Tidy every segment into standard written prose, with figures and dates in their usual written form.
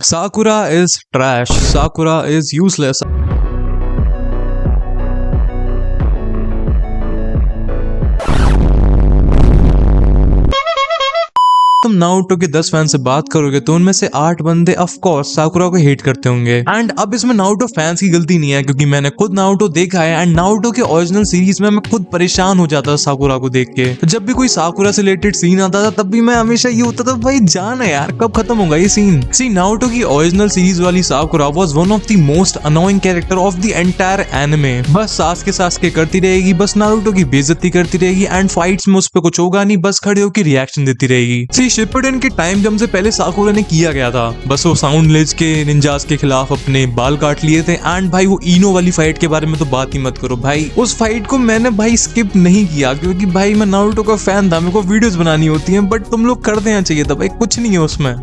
Sakura is trash. Sakura is useless. तुम Naruto के 10 fan से बात करोगे तो उनमें से 8 बंदे ऑफ कोर्स साकुरा को हेट करते होंगे। एंड अब इसमें नारुतो फैंस की गलती नहीं है, क्योंकि मैंने खुद नारुतो देखा है एंड नारुतो के ओरिजिनल सीरीज में मैं खुद परेशान हो जाता था साकुरा को देख के। तो जब भी कोई साकुरा से रिलेटेड सीन आता था तब भी मैं हमेशा ये होता था, भाई जान है यार कब खत्म होगा ये सीन। सी नारुतो की ओरिजिनल सीरीज वाली साकुरा was one of the most annoying character of the entire anime. बस सासके करती रहेगी, बस नारुतो की बेइज्जती करती रहेगी एंड फाइट्स में उस पर कुछ होगा नहीं, बस खड़े होकर रिएक्शन देती रहेगी। सी शिपुडेन के टाइम जब से पहले साकुरा ने किया गया था, बस वो साउंड लेज के निंजास के खिलाफ अपने बाल काट लिए थे। एंड भाई वो इनो वाली फाइट के बारे में तो बात ही मत करो भाई, उस फाइट को मैंने भाई स्किप नहीं किया, क्योंकि भाई मैं नारुतो का फैन था, मेरे को वीडियोस बनानी होती हैं, बट तुम लोग कर देना चाहिए था भाई, कुछ नहीं है उसमें।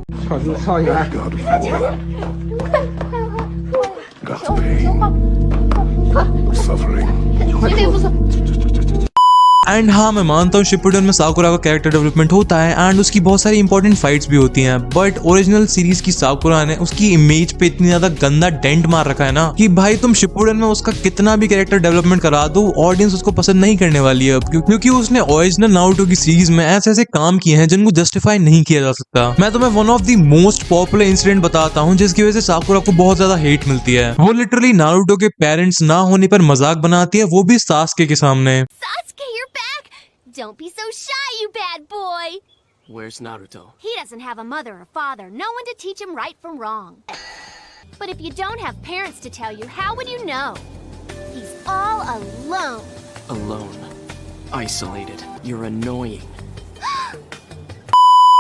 एंड हाँ मैं मानता हूँ शिपुडेन में साकुरा का कैरेक्टर डेवलपमेंट होता है एंड उसकी बहुत सारी इंपॉर्टेंट फाइट्स भी होती हैं, बट ओरिजिनल सीरीज की साकुरा ने उसकी इमेज पे इतनी ज्यादा गंदा डेंट मार रखा है ना कि भाई तुम शिपुडेन में उसका कितना भी कैरेक्टर डेवलपमेंट करा दो, ऑडियंस उसको पसंद नहीं करने वाली है, क्योंकि उसने ओरिजिनल नारुतो की सीरीज में ऐसे ऐसे काम किए हैं जिनको जस्टिफाई नहीं किया जा सकता। मैं तुम्हें one of the most popular incident बताता हूँ जिसकी वजह से साकुरा को बहुत ज्यादा हेट मिलती है। वो लिटरली नारुतो के पेरेंट्स ना होने पर मजाक बनाती है, वो भी सासके के सामने। Don't be so shy, you bad boy! Where's Naruto? He doesn't have a mother or father, no one to teach him right from wrong. But if you don't have parents to tell you, how would you know? He's all alone. Alone. Isolated. You're annoying.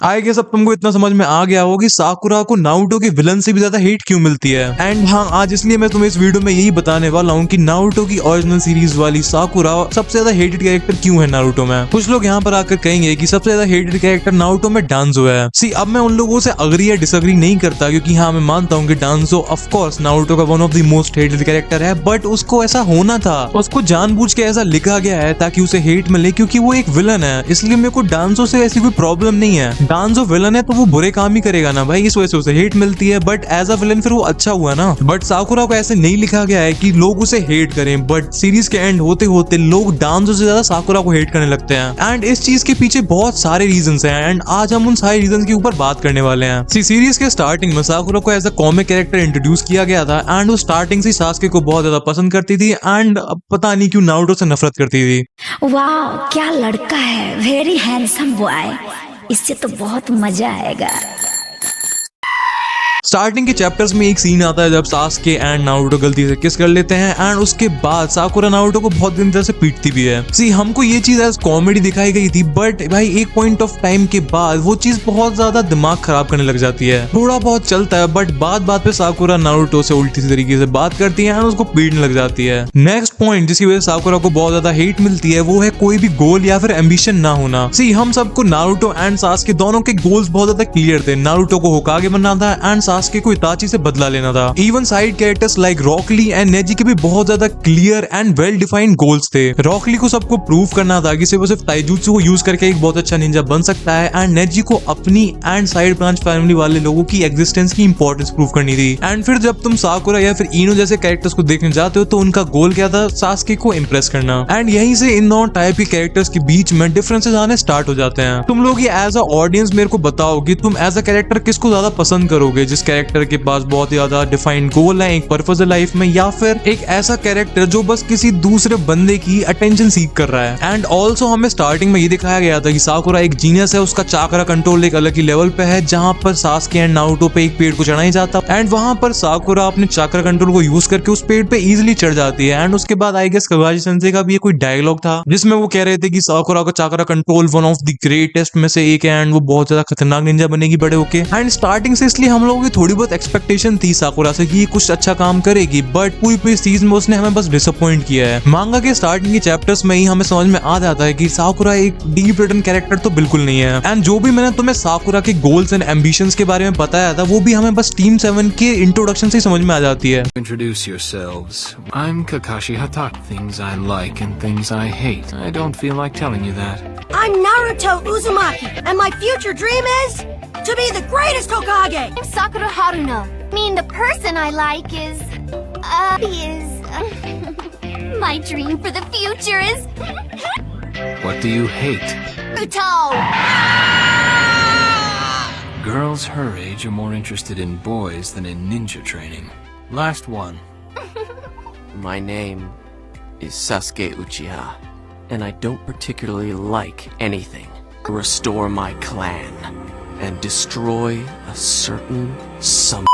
I guess अब तुमको इतना समझ में आ गया होगा कि साकुरा को Naruto के विलन से भी ज्यादा हेट क्यों मिलती है। एंड हाँ आज इसलिए मैं तुम्हें इस वीडियो में यही बताने वाला हूँ कि नारुतो की ओरिजिनल सीरीज वाली साकुरा सबसे ज्यादा हेटेड कैरेक्टर क्यों है नारुतो में। कुछ लोग यहाँ पर आकर कहेंगे कि सबसे ज्यादा हेटेड कैरेक्टर नारुतो में डांजो है। सी अब मैं उन लोगों से अग्री या डिसअग्री नहीं करता, क्योंकि हाँ मैं मानता हूँ कि डांजो ऑफ कोर्स नारुतो का one of the most hated character है, बट उसको ऐसा होना था, उसको जानबूझ के ऐसा लिखा गया है ताकि उसे हेट मिले, क्योंकि वो एक विलन है। इसलिए मेरे को डांजो से ऐसी कोई प्रॉब्लम नहीं है। डांजो विलन है तो वो बुरे काम ही करेगा ना भाई, इस वजह से उसे हेट मिलती है, बट एज अ विलन फिर वो अच्छा हुआ ना। बट साकुरा को ऐसे नहीं लिखा गया है कि लोग उसे हेट करें, बट सीरीज के एंड होते होते लोग डांजो से ज्यादा साकुरा को हेट करने लगते हैं। एंड इस चीज के पीछे बहुत सारे रीजंस हैं एंड आज हम उन सारे रीजंस के ऊपर बात करने वाले हैं। सीरीज के स्टार्टिंग में साकुरा को as a comic character introduce किया गया था एंड वो स्टार्टिंग से सासके को बहुत ज्यादा पसंद करती थी एंड पता नहीं क्यों नारुतो से नफरत करती थी। वाह क्या लड़का है, वेरी हैंडसम बॉय, इससे तो बहुत मजा आएगा। स्टार्टिंग के चैप्टर्स में एक सीन आता है जब सासके एंड नारुतो गलती से किस कर लेते हैं एंड उसके बाद साकुरा नारुतो को बहुत दिन तरह से पीटती भी है। सी हमको ये चीज एज कॉमेडी दिखाई गई थी, बट भाई एक पॉइंट ऑफ टाइम के बाद वो चीज बहुत ज्यादा दिमाग खराब करने लग जाती है। थोड़ा बहुत चलता है बट बात पे साकुरा नारुतो से उल्टी सी तरीके से बात करती है एंड उसको पीटने लग जाती है। नेक्स्ट पॉइंट जिसकी वजह से साकुरा को बहुत ज्यादा हेट मिलती है वो है कोई भी गोल या फिर एम्बिशन ना होना। सी हम सबको नारुतो एंड सासके दोनों के गोल्स बहुत ज्यादा क्लियर थे। नारुतो को होकागे बनना था एंड सासके को इताची से बदला लेना था। Even side characters like Rock Lee and Neji के भी बहुत ज्यादा clear and well defined goals थे। रॉकली को सबको प्रूव करना था कि सिर्फ ताइजुत्सु को यूज करके एक बहुत अच्छा निंजा बन सकता है एंड नेजी को अपनी एंड साइड ब्रांच फैमिली वाले लोगों की एग्जिस्टेंस की इंपॉर्टेंस प्रूव करनी थी। एंड फिर जब तुम साकुरा या फिर इनो जैसे कैरेक्टर्स को देखने जाते हो तो उनका गोल क्या था, सासके को इम्प्रेस करना। एंड यहीं से इन दोनों टाइप के कैरेक्टर्स के बीच में डिफरेंसेस आने स्टार्ट हो जाते हैं। तुम लोग ये एज अ ऑडियंस मेरे को बताओ कि तुम एज अ कैरेक्टर किसको ज्यादा पसंद करोगे, जिस कैरेक्टर के पास बहुत ही ज्यादा डिफाइंड गोल है, एक पर्पस है लाइफ में, या फिर एक ऐसा कैरेक्टर जो बस किसी दूसरे बंदे की अटेंशन सीख कर रहा है। एंड ऑल्सो हमें स्टार्टिंग में ये दिखाया गया था कि साकुरा एक जीनियस है, उसका चाकरा कंट्रोल एक अलग ही लेवल पे है, जहां पर सासके एंड नारुतो पे एक पेड़ को चढ़ा ही जाता एंड वहां पर साकुरा अपने चाकरा कंट्रोल को यूज करके उस पेड़ पे इजिली चढ़ जाती है। एंड उसके बाद आई गेस कवाजी सेंसे का भी कोई डायलॉग था जिसमें वो कह रहे थे कि साकुरा का chakra control one of the greatest में से एक है एंड वो बहुत ज्यादा खतरनाक निंजा बनेगी बड़े होके। एंड स्टार्टिंग से इसलिए हम लोगों की थोड़ी बहुत एक्सपेक्टेशन थी साकुरा से कि कुछ अच्छा काम करेगी, बट पूरी सीरीज में उसने हमें बस डिसअपॉइंट किया है। मांगा के स्टार्टिंग के चैप्टर्स में ही हमें समझ में आ जाता है कि साकुरा एक डीप रिटन कैरेक्टर तो बिल्कुल नहीं है। एंड जो भी मैंने तुम्हें साकुरा के गोल्स एंड एम्बिशंस के बारे में बताया था वो भी हमें बस टीम 7 के इंट्रोडक्शन से समझ में आ जाती है। Introduce yourselves. I'm Kakashi Hatake. Things I like and things I hate. I don't feel like telling you that. I'm Naruto Uzumaki, and my future dream is to be the greatest Hokage. I'm Sakura Sakura Haruno. Mean the person I like is my dream for the future is What do you hate? Naruto. Girls her age are more interested in boys than in ninja training. Last one. My name is Sasuke Uchiha, and I don't particularly like anything. Restore my clan and destroy a certain some.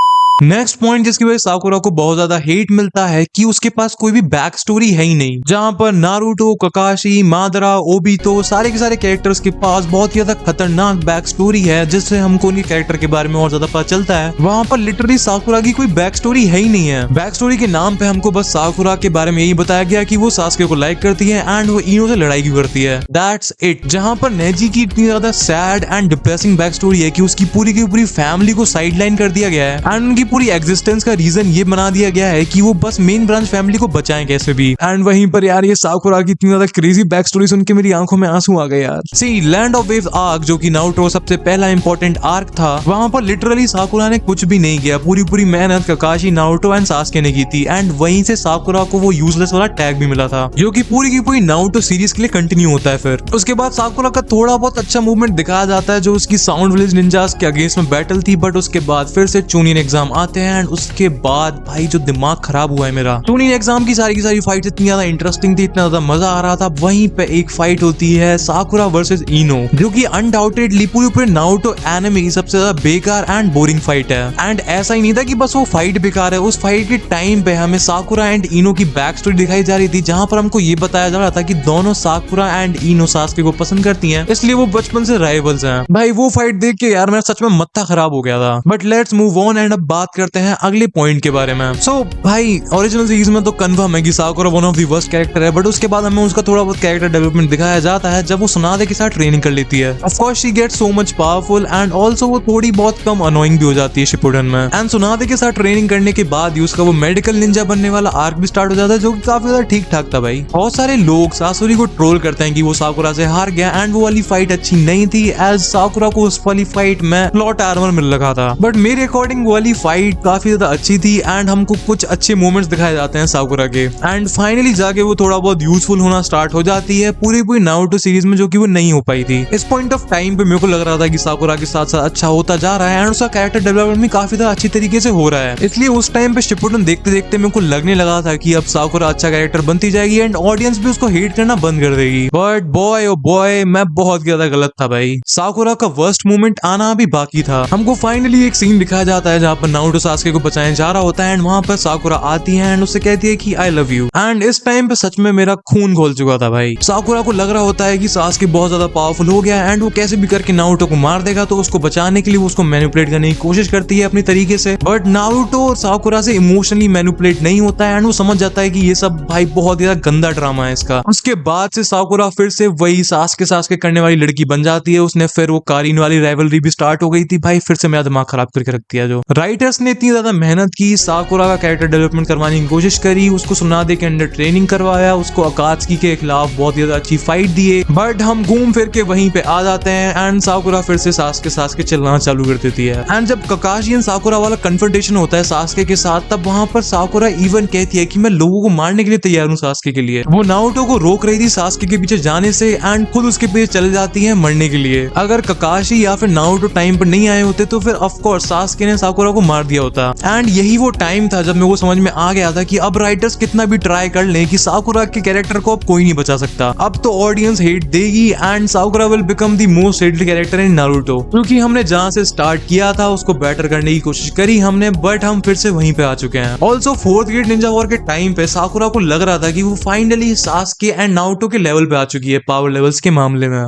Next point जिसकी वजह से साकुरा को बहुत ज्यादा hate मिलता है कि उसके पास कोई भी बैक स्टोरी है ही नहीं, जहां पर नारुतो, ककाशी, मादरा, ओबीतो सारे के सारे कैरेक्टर्स के पास बहुत ही ज्यादा खतरनाक बैक स्टोरी है, जिससे हमको उनके कैरेक्टर के बारे में और ज्यादा पता चलता है। वहां पर लिटरली साकुरा की कोई बैक स्टोरी है ही नहीं है। बैक स्टोरी के नाम पे हमको बस साकुरा के बारे में यही बताया गया कि वो सास्के को लाइक करती है एंड वो इनो से लड़ाई भी करती है। That's it. जहां पर नेजी की इतनी ज्यादा sad and depressing back story है कि उसकी पूरी की पूरी फैमिली को साइडलाइन कर दिया गया है एंड उनकी पूरी एग्जिस्टेंस का रीजन ये बना दिया गया है कि वो बस मेन ब्रांच फैमिली को बचाएं कैसे भी। एंड वहीं पर यार ये साकुरा की इतनी ज्यादा क्रेजी बैक स्टोरी सुन के मेरी आंखों में आंसू आ गए यार। सी लैंड ऑफ वेव्स आर्क, जो कि नारुतो सबसे पहला इंपॉर्टेंट आर्क था, वहां पर लिटरली साकुरा ने कुछ भी नहीं किया। पूरी पूरी मेहनत ककाशी, नारुतो एंड सास्के ने की थी एंड वहीं से साकुरा को वो यूजलेस वाला टैग भी मिला था, जो कि पूरी की पूरी नारुतो सीरीज के लिए कंटिन्यू होता है। फिर उसके बाद साकुरा का थोड़ा बहुत अच्छा मूवमेंट दिखाया जाता है, जो उसकी साउंड विलेज निंजास के अगेंस्ट में बैटल थी, बट उसके बाद फिर से चूनिन एग्जाम आते हैं एंड उसके बाद भाई जो दिमाग खराब हुआ है मेरा। चूनिन एग्जाम की सारी फाइट इतनी ज्यादा इंटरेस्टिंग थी, इतना ज्यादा मजा आ रहा था। वहीं पे एक फाइट होती है साकुरा वर्सेस इनो, जो कि अनडाउटेडली पूरे नारुतो एनिमे की सबसे ज्यादा बेकार एंड बोरिंग फाइट है। एंड ऐसा ही नहीं था कि बस वो फाइट बेकार है, उस फाइट के टाइम पे हमें साकुरा एंड इनो की बैक स्टोरी दिखाई जा रही थी, जहां पर हमको ये बताया जा रहा था कि दोनों साकुरा एंड इनो सास्के को पसंद करती हैं, इसलिए वो बचपन से राइवल्स हैं। भाई वो फाइट देख के यार मेरा सच में मत्था खराब हो गया था। But let's move on and अब बात करते हैं अगले पॉइंट के बारे में। सो भाई ओरिजिनल सीरीज में तो कंफर्म है कि साकुरा one of the worst character है, बट उसके बाद हमें उसका थोड़ा बहुत कैरेक्टर डेवलपमेंट दिखाया जाता है जब वो सुनादे के साथ ट्रेनिंग कर लेती है। Of course she gets so much powerful and also वो थोड़ी बहुत कम अनोइंग भी हो जाती है शिपुडेन में। एंड सुनादे के साथ ट्रेनिंग करने के बाद ही उसका वो मेडिकल निंजा बनने वाला आर्क भी स्टार्ट हो जाता है, जो कि काफी ज्यादा ठीक ठाक था भाई। बहुत सारे लोग सासुरी को ट्रोल करते हैं कि वो साकुरा से हार गया एंड वो वाली फाइट अच्छी नहीं थी, एज साकुरा को उस वाली फाइट में प्लॉट आर्मर मिल रखा था। बट मेरे अकॉर्डिंग वो वाली फाइट काफी ज्यादा अच्छी थी एंड हमको कुछ अच्छे मोमेंट्स दिखाए जाते हैं साकुरा के। एंड फाइनली जाके वो थोड़ा बहुत यूजफुल होना स्टार्ट हो जाती है पूरी नारुतो सीरीज में, जो कि वो नहीं हो पाई थी। इस पॉइंट ऑफ टाइम पे मेरे को लग रहा था कि साकुरा के साथ साथ अच्छा होता जा रहा है एंड उसका कैरेक्टर डेवलपमेंट भी काफी ज्यादा अच्छी तरीके से हो रहा है। इसलिए उस टाइम पे शिपुडेन देखते देखते मेरे को लगने लगा था कि अब साकुरा अच्छा कैरेक्टर बनती जाएगी एंड ऑडियंस भी उसको हेट करना बंद कर देगी। बट बॉय ओ बॉय, मैं बहुत ज्यादा गलत था भाई। साकुरा का वर्स्ट मोमेंट आना भी बाकी था। हमको फाइनली एक सीन दिखाया जाता है जहाँ पर नारुतो सास्के को बचाने जा रहा होता है एंड वहां पर साकुरा आती है एंड उससे कहती है कि आई लव यू। एंड इस टाइम पे सच में मेरा खून खोल चुका था भाई। साकुरा को लग रहा होता है कि सास्के बहुत ज्यादा पावरफुल हो गया एंड वो कैसे भी करके नारुतो को मार देगा, तो उसको बचाने के लिए वो उसको मैनिपुलेट करने की कोशिश करती है अपनी तरीके से। बट नारुतो साकुरा से इमोशनली मैनिपुलेट नहीं होता है एंड वो समझ जाता है कि ये सब भाई बहुत ज्यादा गंदा ड्रामा है इसका। उसके बाद से साकुरा फिर से वही सास्के करने वाली लड़की बन जाती है। उसने फिर वो कारिन वाली राइवलरी भी स्टार्ट हो गई थी भाई, फिर से मेरा दिमाग खराब करके रख दिया। जो राइटर्स ने इतनी ज्यादा मेहनत की, साकुरा का कैरेक्टर डेवलपमेंट करवाने की कोशिश करी, उसको सुनादे के अंडर ट्रेनिंग करवाया, उसको अकात्सुकी के खिलाफ बहुत ज्यादा अच्छी फाइट दिए, बट हम घूम फिर के वहीं पे आ जाते हैं एंड साकुरा फिर से सास्के चिल्लाना चालू कर देती है। एंड जब ककाशी एंड साकुरा वाला कन्फ्रंटेशन होता है सास्के के साथ, तब वहां पर साकुरा इवन कहती है कि मैं लोगों को मारने के लिए तैयार हूँ सास्के के लिए। वो नारुतो को रोक रही थी सास्के के पीछे जाने से एंड खुद उसके पीछे चले जाती है मरने के लिए। अगर ककाशी या फिर नारुतो टाइम पर नहीं आए होते तो फिर ऑफ कोर्स सास्के ने साकुरा को मार दिया होता। एंड यही वो टाइम था जब मेरे को समझ में आ गया था कि अब राइटर्स कितना भी ट्राई कर लें कि साकुरा के कैरेक्टर को अब कोई नहीं बचा सकता। अब तो ऑडियंस हेट देगी and साकुरा will become the most hated character in Naruto, क्योंकि हमने जहां से स्टार्ट किया था उसको बेटर करने की कोशिश करी हमने, बट हम फिर से वहीं पे आ चुके हैं। Also fourth great ninja war के टाइम पे साकुरा को लग रहा था कि वो फाइनली सास्के एंड नारुतो के लेवल पे आ चुकी है पावर लेवल्स के मामले में।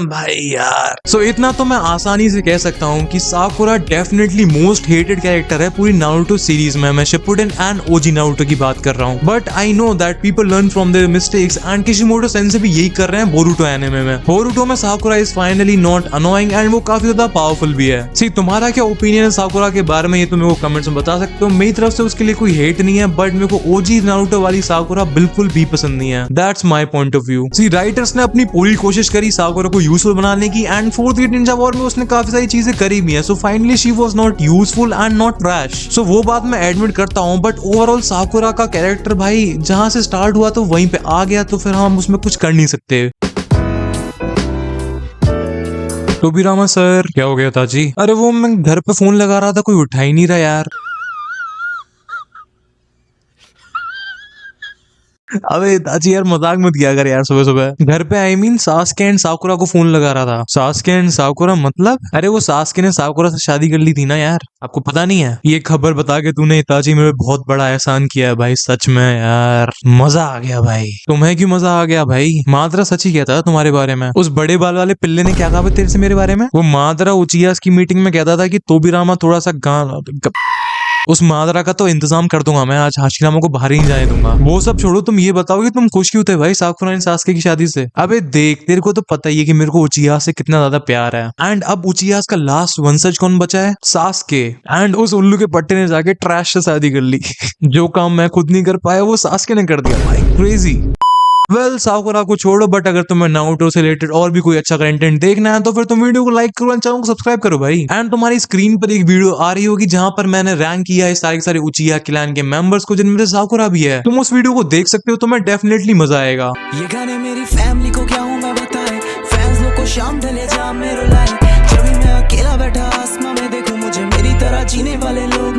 भाई यार, सो इतना तो मैं आसानी से कह सकता हूँ कि साकुरा डेफिनेटली मोस्ट हेटेड कैरेक्टर है पूरी नारुतो सीरीज में। मैं शिपुडेन एंड ओजी नारुतो की बात कर रहा हूँ, but I know that people learn from their mistakes and Kishimoto sensei भी यही कर रहे हैं बोरुटो एनिमे में। बोरुटो में साकुरा is finally not annoying and वो काफी ज्यादा पावरफुल भी है। सी तुम्हारा क्या ओपिनियन है साकुरा के बारे में, ये तो मेरे को कमेंट्स में बता सकते हो। मेरी तरफ से उसके लिए कोई हेट नहीं है, बट मेरे को ओजी नारुतो वाली साकुरा बिल्कुल भी पसंद नहीं है। That's my point of view. See writers ने अपनी पूरी कोशिश करी साकुरा को यूजफुल बनाने की and fourth great ninja war में उसने काफी सारी चीजें करी भी है, so finally she was not useful and not trash. So वो बात मैं एडमिट करता हूँ, बट ओवरऑल साकुरा का कैरेक्टर भाई जहां से स्टार्ट हुआ तो वहीं पे आ गया, तो फिर हम उसमें कुछ कर नहीं सकते। टोबीरामा सर, क्या हो गया ताजी? अरे वो मैं घर पे फोन लगा रहा था, कोई उठा ही नहीं रहा यार। अबे ताजी यार मजाक मत किया कर यार सुबह सुबह। घर पे आई मीन सास्के एंड साकुरा को फोन लगा रहा था। सास्के एंड साकुरा मतलब? अरे वो सास्के ने साकुरा से शादी कर ली थी ना यार, आपको पता नहीं है? ये खबर बता के तूने ताजी मेरे बहुत बड़ा एहसान किया है भाई, सच में यार मजा आ गया भाई। तुम्हें क्यों मजा आ गया भाई? मादरा सच ही कहता था तुम्हारे बारे में। उस बड़े बाल वाले पिल्ले ने क्या कहा तेरे से मेरे बारे में? वो मादरा उचिया की मीटिंग में कहता था कि तोबीरामा थोड़ा सा उस मादरा का तो इंतजाम कर दूंगा मैं, आज हाशिरामा को बाहर ही नहीं जाने दूंगा। वो सब छोड़ो, तुम ये बताओ कि तुम खुश क्यों थे भाई साकुरा एंड सास्के की शादी से? अबे देख, तेरे को तो पता ही है कि मेरे को उचिया से कितना ज्यादा प्यार है। एंड अब उचिया का लास्ट वंशज कौन बचा है? सास्के। एंड उस उल्लू के पट्टे ने जाके ट्रैश से शादी कर ली। जो काम मैं खुद नहीं कर पाया वो सास्के ने कर दिया भाई, क्रेजी। वेल साकुरा को छोड़ो, बट अगर तुम्हें नारुतो से रिलेटेड और भी कोई अच्छा कंटेंट देखना है तो फिर तुम वीडियो को लाइक करो एंड चैनल को सब्सक्राइब करो भाई। एंड तुम्हारी स्क्रीन पर एक वीडियो आ रही होगी जहां पर मैंने रैंक किया है सारे उचिया क्लैन के मेंबर्स को, जिनमें से साकुरा भी है। तुम उस वीडियो को देख सकते हो, तुम्हें डेफिनेटली मजा आएगा। ये गाने मेरी फैमिली को क्या हूँ मैं बताए, फैंस लोग को शाम ढले जा मेरे लाए, जब भी मैं अकेला बैठा आसमां में देखूं मुझे मेरी तरह जीने वाले लोग